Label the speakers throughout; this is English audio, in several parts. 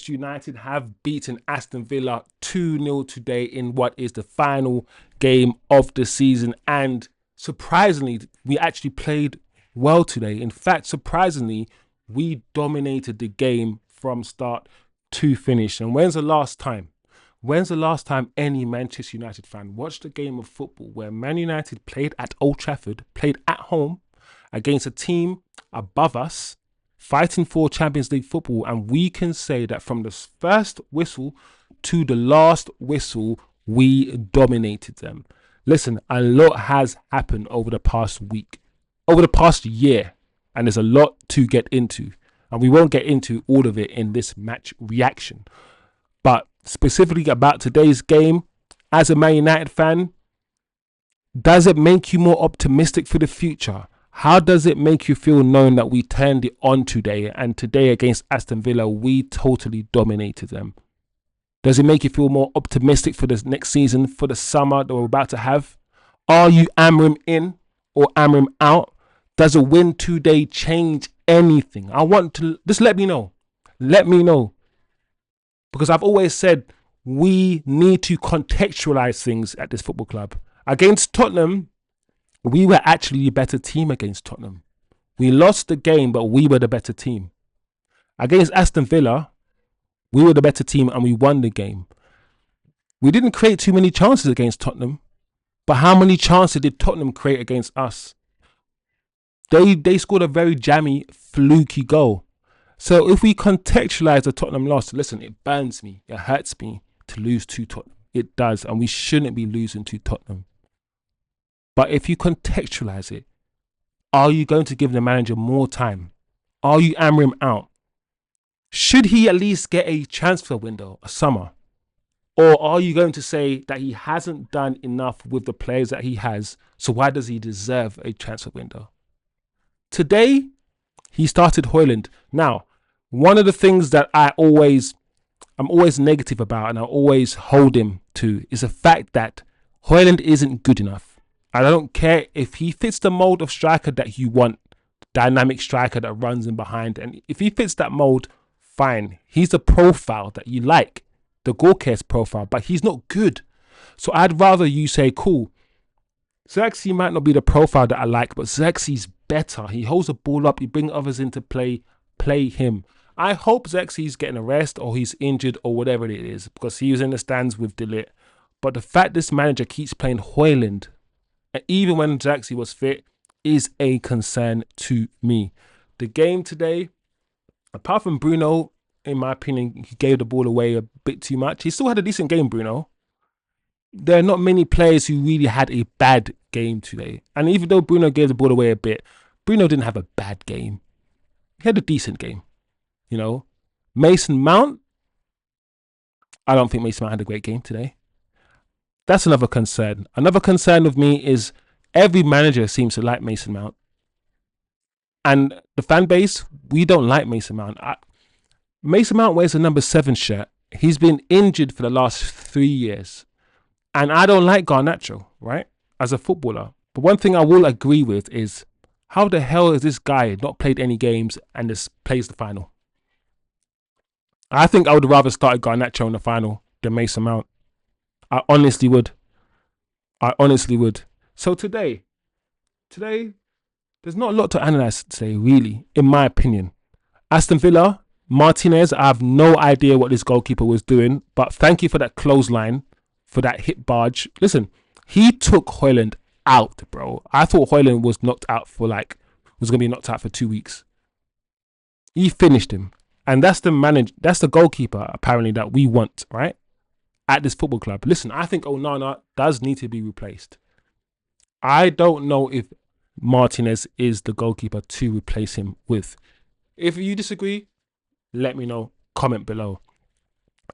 Speaker 1: Manchester United have beaten Aston Villa 2-0 today in what is the final game of the season. And surprisingly, we actually played well today. In fact, surprisingly, we dominated the game from start to finish. And when's the last time any Manchester United fan watched a game of football where Man United played at Old Trafford, played at home against a team above us, fighting for Champions League football, and we can say that from the first whistle to the last whistle, we dominated them? Listen, a lot has happened over the past week, over the past year, and there's a lot to get into, and we won't get into all of it in this match reaction. But specifically about today's game, as a Man United fan, does it make you more optimistic for the future? How does it make you feel knowing that we turned it on today, and today against Aston Villa, we totally dominated them? Does it make you feel more optimistic for the next season, for the summer that we're about to have? Are you Amram in or Amram out? Does a win today change anything? I want to, just let me know. Let me know. Because I've always said we need to contextualize things at this football club. Against Tottenham, we were actually a better team against Tottenham. We lost the game, but we were the better team. Against Aston Villa, we were the better team and we won the game. We didn't create too many chances against Tottenham, but how many chances did Tottenham create against us? They scored a very jammy, fluky goal. So if we contextualize the Tottenham loss, listen, it burns me, it hurts me to lose to Tottenham. It does, and we shouldn't be losing to Tottenham. But if you contextualize it, are you going to give the manager more time? Are you Amram out? Should he at least get a transfer window, a summer? Or are you going to say that he hasn't done enough with the players that he has, so why does he deserve a transfer window? Today, he started Hojlund. Now, one of the things that I'm always negative about and I always hold him to is the fact that Hojlund isn't good enough. I don't care if he fits the mold of striker that you want, dynamic striker that runs in behind. And if he fits that mold, fine. He's the profile that you like, the Gorkes profile, but he's not good. So I'd rather you say, cool, Zirkzee might not be the profile that I like, but Zirkzee's better. He holds the ball up, you bring others into play him. I hope Zirkzee's getting a rest or he's injured or whatever it is, because he was in the stands with Ligt. But the fact this manager keeps playing Hojlund, even when Zirkzee was fit, is a concern to me. The game today, apart from Bruno, in my opinion, he gave the ball away a bit too much. He still had a decent game, Bruno. There are not many players who really had a bad game today. And even though Bruno gave the ball away a bit, Bruno didn't have a bad game. He had a decent game, you know. Mason Mount, I don't think Mason Mount had a great game today. That's another concern. Another concern of me is every manager seems to like Mason Mount. And the fan base, we don't like Mason Mount. Mason Mount wears a number 7 shirt. He's been injured for the last 3 years. And I don't like Garnacho, right, as a footballer. But one thing I will agree with is, how the hell has this guy not played any games and just plays the final? I think I would rather start Garnacho in the final than Mason Mount. I honestly would. So today, there's not a lot to analyze today, really, in my opinion. Aston Villa, Martinez, I have no idea what this goalkeeper was doing, but thank you for that clothesline, for that hip barge. Listen, he took Hojlund out, bro. I thought Hojlund was knocked out for was going to be knocked out for 2 weeks. He finished him. And that's the goalkeeper, apparently, that we want, right? At this football club. Listen, I think Onana does need to be replaced. I don't know if Martinez is the goalkeeper to replace him with. If you disagree, let me know. Comment below.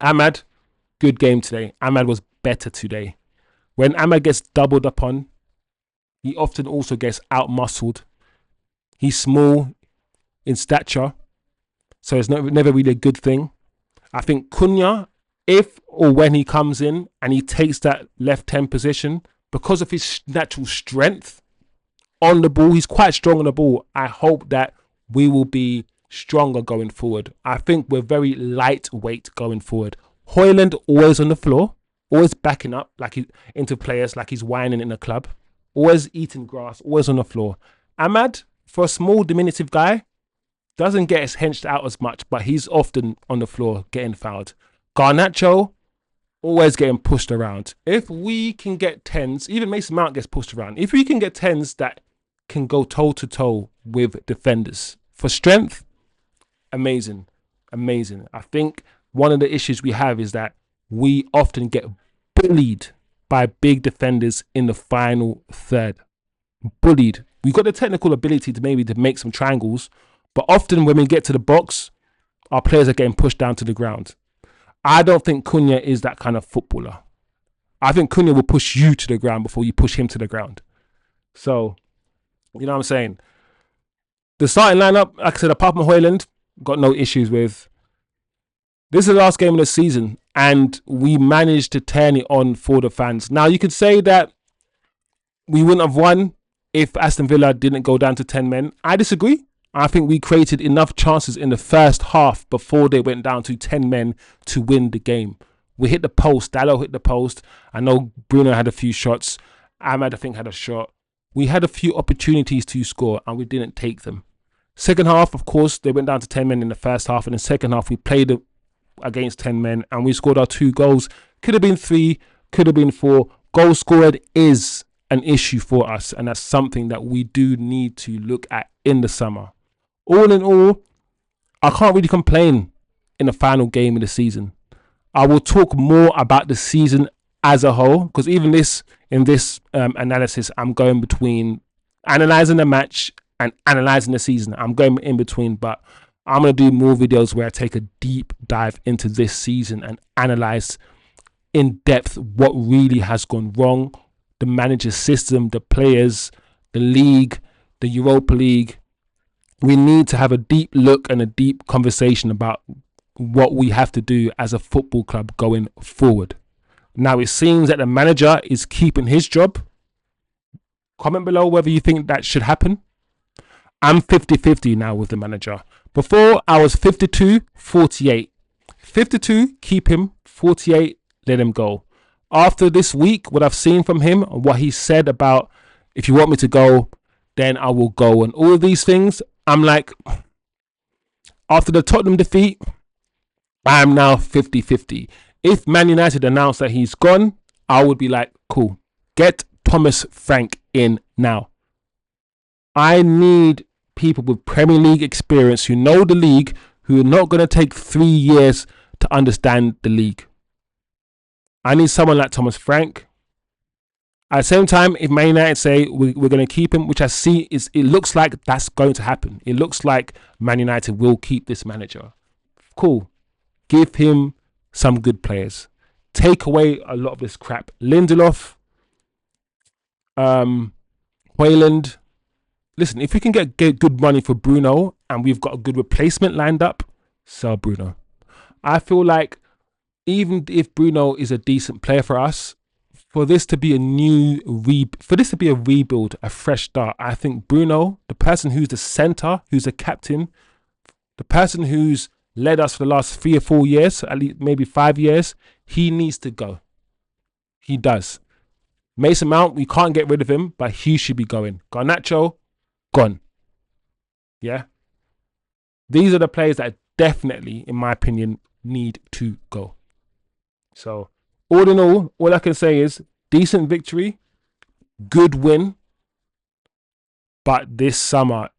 Speaker 1: Ahmad, good game today. Ahmad was better today. When Ahmad gets doubled up on, he often also gets out-muscled. He's small in stature, so it's never really a good thing. I think Cunha, if or when he comes in and he takes that left 10 position, because of his natural strength on the ball, he's quite strong on the ball. I hope that we will be stronger going forward. I think we're very lightweight going forward. Hojlund always on the floor, always backing up into players like he's whining in a club, always eating grass, always on the floor. Ahmad, for a small diminutive guy, doesn't get his henched out as much, but he's often on the floor getting fouled. Garnacho, always getting pushed around. If we can get 10s, even Mason Mount gets pushed around. If we can get 10s that can go toe-to-toe with defenders for strength, amazing. I think one of the issues we have is that we often get bullied by big defenders in the final third. Bullied. We've got the technical ability to make some triangles, but often when we get to the box, our players are getting pushed down to the ground. I don't think Cunha is that kind of footballer. I think Cunha will push you to the ground before you push him to the ground. So, you know what I'm saying? The starting lineup, like I said, apart from Hojlund, got no issues with. This is the last game of the season, and we managed to turn it on for the fans. Now, you could say that we wouldn't have won if Aston Villa didn't go down to 10 men. I disagree. I think we created enough chances in the first half before they went down to 10 men to win the game. We hit the post. Dalot hit the post. I know Bruno had a few shots. Ahmad, I think, had a shot. We had a few opportunities to score and we didn't take them. Second half, of course, they went down to 10 men in the first half. In the second half, we played against 10 men and we scored our 2 goals. Could have been 3, could have been 4. Goal scored is an issue for us, and that's something that we do need to look at in the summer. All in all, I can't really complain in the final game of the season. I will talk more about the season as a whole, because even in this analysis, I'm going between analysing the match and analysing the season. I'm going in between, but I'm going to do more videos where I take a deep dive into this season and analyse in depth what really has gone wrong, the manager's system, the players, the league, the Europa League. We need to have a deep look and a deep conversation about what we have to do as a football club going forward. Now, it seems that the manager is keeping his job. Comment below whether you think that should happen. I'm 50-50 now with the manager. Before, I was 52-48. 52, keep him. 48, let him go. After this week, what I've seen from him, and what he said about, if you want me to go, then I will go. And all of these things, I'm like, after the Tottenham defeat, I am now 50-50. If Man United announced that he's gone, I would be like, cool, get Thomas Frank in now. I need people with Premier League experience who know the league, who are not going to take 3 years to understand the league. I need someone like Thomas Frank. At the same time, if Man United say we're going to keep him, which I see it looks like that's going to happen. It looks like Man United will keep this manager. Cool. Give him some good players. Take away a lot of this crap. Lindelof, Hojlund. Listen, if we can get good money for Bruno and we've got a good replacement lined up, sell Bruno. I feel like even if Bruno is a decent player for us, for this to be a rebuild, a fresh start, I think Bruno, the person who's the centre, who's the captain, the person who's led us for the last 3 or 4 years, at least maybe 5 years, he needs to go. He does. Mason Mount, we can't get rid of him, but he should be going. Garnacho, gone. Yeah? These are the players that definitely, in my opinion, need to go. So, all in all I can say is decent victory, good win, but this summer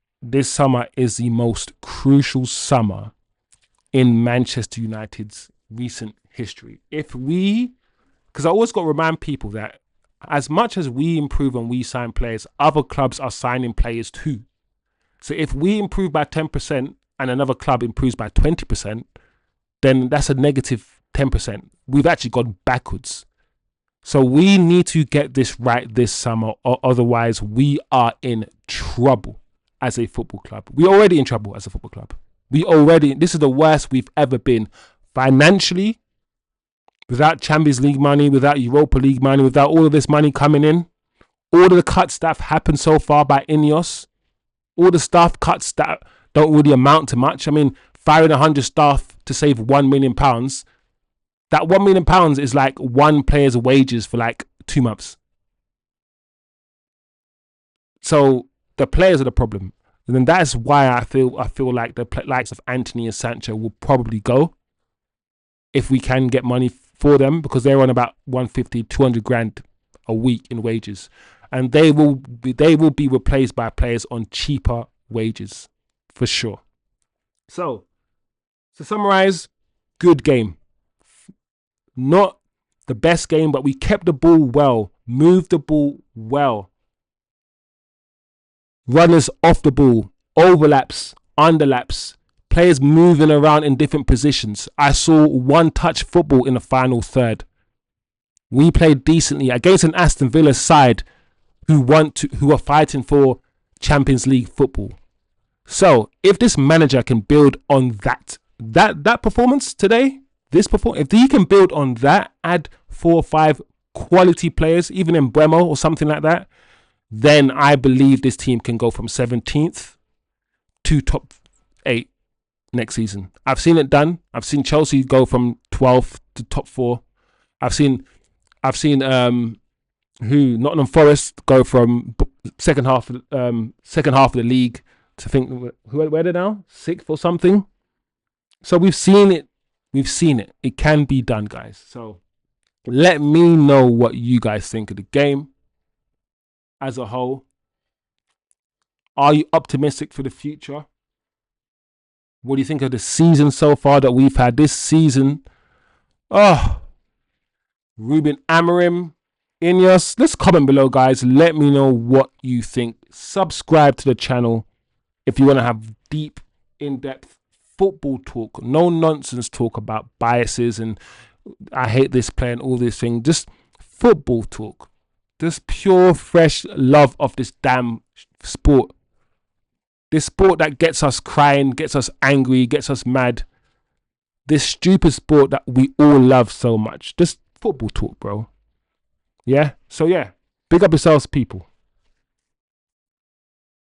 Speaker 1: is the most crucial summer in Manchester United's recent history. Because I always got to remind people that as much as we improve and we sign players, other clubs are signing players too. So if we improve by 10% and another club improves by 20%, then that's a negative 10%. We've actually gone backwards. So we need to get this right this summer, or otherwise we are in trouble as a football club. We're already in trouble as a football club. This is the worst we've ever been. Financially, without Champions League money, without Europa League money, without all of this money coming in, all of the cuts that have happened so far by Ineos, all the staff cuts that don't really amount to much. I mean, firing 100 staff to save £1 million, that £1 million is like one player's wages for like 2 months. So the players are the problem. And then that's why I feel like the likes of Antony and Sancho will probably go if we can get money for them, because they're on about 150, 200 grand a week in wages. And they will be replaced by players on cheaper wages for sure. So to summarize, good game. Not the best game, but we kept the ball well, moved the ball well. Runners off the ball, overlaps, underlaps, players moving around in different positions. I saw one-touch football in the final third. We played decently against an Aston Villa side who are fighting for Champions League football. So if this manager can build on that performance today, if he can build on that, add 4 or 5 quality players, even in Bremo or something like that, then I believe this team can go from 17th to top 8 next season. I've seen it done. I've seen Chelsea go from 12th to top 4. I've seen Nottingham Forest go from second half of the league to think where they're now, 6th or something. So we've seen it. It can be done, guys. So let me know what you guys think of the game as a whole. Are you optimistic for the future? What do you think of the season so far that we've had this season? Ruben Amorim, Ineos. Let's comment below, guys. Let me know what you think. Subscribe to the channel if you want to have deep, in-depth football talk. No nonsense talk about biases and I hate this player and all this thing. Just football talk. Just pure, fresh love of this damn sport. This sport that gets us crying, gets us angry, gets us mad. This stupid sport that we all love so much. Just football talk, bro. Yeah? So yeah, big up yourselves, people.